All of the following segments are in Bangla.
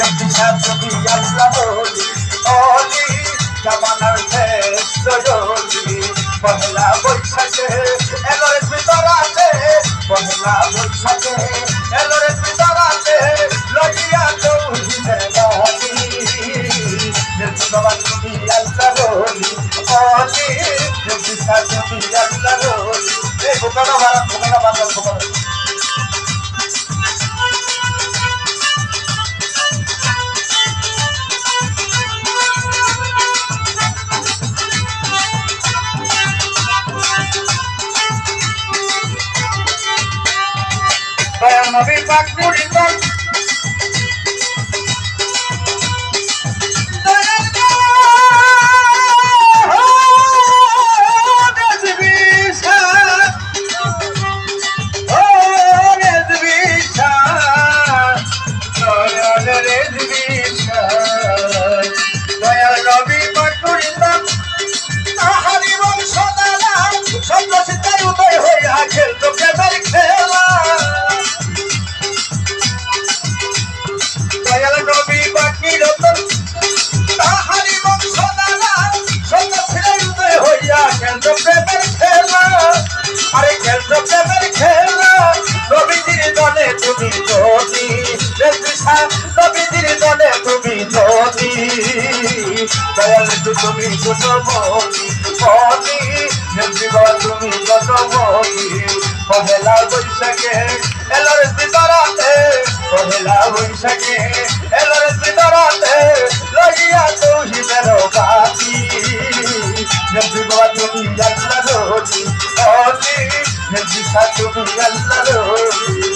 তুমি আল্লাহ অলি জামানার শেষ দয়ালি পহেলা বৈশাখে এলোরে ভিতরাতে পহেলা বৈশাখে এলোরে ভিতরাতে লইয়া তৌহিদের বাণী বাবা তুমি আল্লাহ অলি তুমি আল্লাহ অলি এই বোকানো বাবা নবী পাক মুরিদন তুমি কত মনি তুমি কত মনি পহেলা বৈশাখে এলোরে ভিতরাতে পহেলা বৈশাখে এলোরে ভিতরাতে লইয়া তৌহিদের বাতি তুমি আল্লাহ রোজি অলি তুমি আল্লাহ রোজি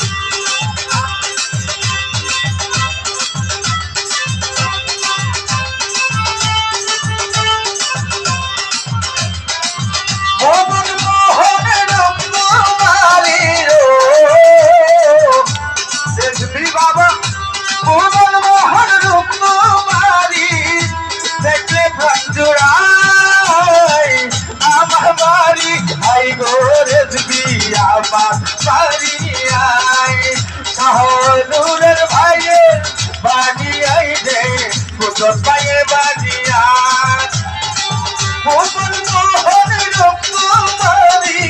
শাহনুরের ভাইয়ের বাড়ি আইলে কুদর পায়ে বাজিয়া মোহন মোহন রূপকুমারী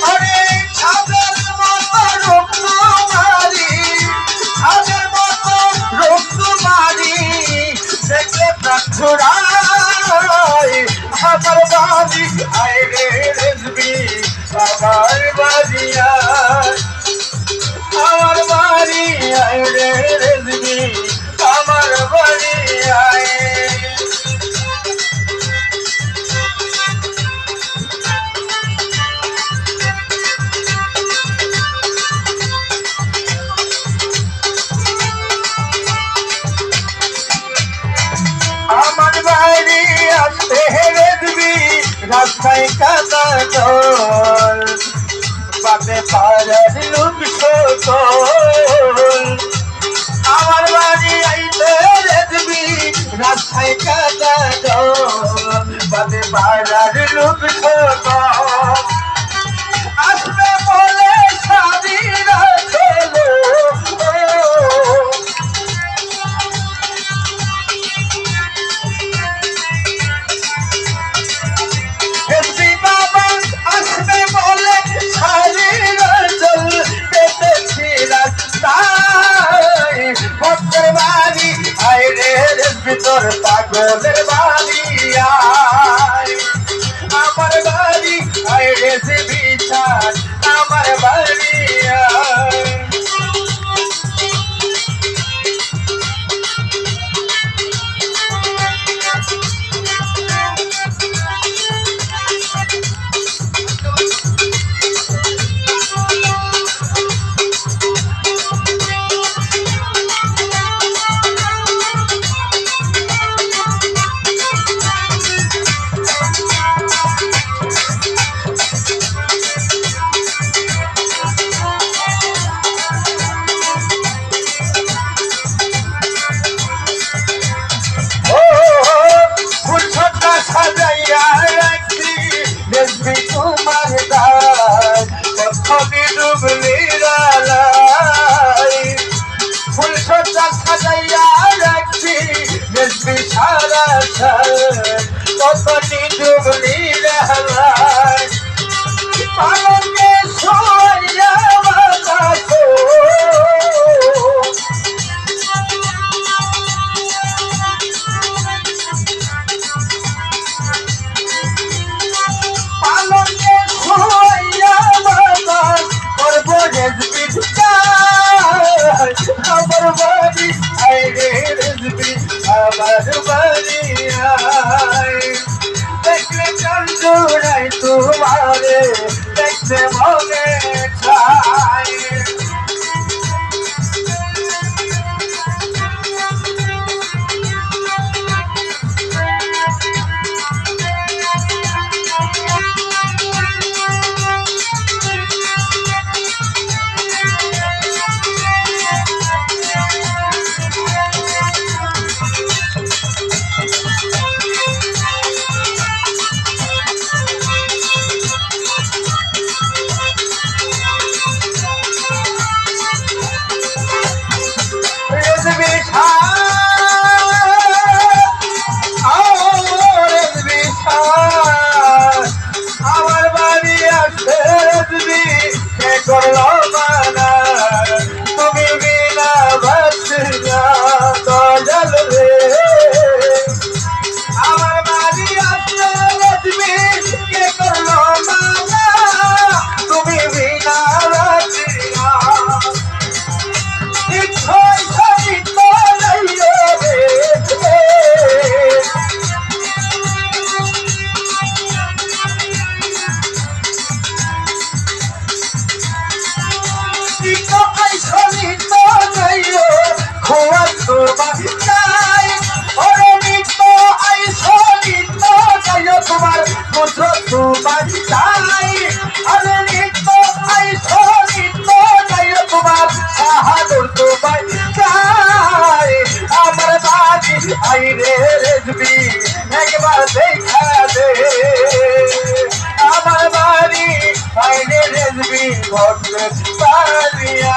আরে ছাদের মতো রূপকুমারী ছাদের মতো রূপকুমারী দেখলে প্রাণুরাই আমার বাড়ি আইরে রেজবি আমার বাড়িয়া আমার বাড়ি আইরে রেজবি আমার বাড়ি আয় আমার বাড়ি আসতে হেরে দিবি রাস্তায় কাদা জল বাদে পাড়ার লোক সকল আমার বাড়ি আইতে হেরে দিবি রাস্তায় কাদা জল বাদে পাড়ার লোক সকল আসবে বলে শাদি রাখলো ভিতর পাগলের বাড়ি আমার বাড়ি আইরে সে বিছান আমার বাড়ি कटी जुगली रहलाई पालन के सोया वाला को पालन के सोया वाला और बोझ बिछा खबर बारी आई रे रिजबी खबर बारी आई देखले चंदुराई तुम्हारे देखते मोगे खाए आई रे रेजबी एक बार देखा दे আমার বাড়ি আইনে রেজবি ঘটবে পারিয়া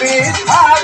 Be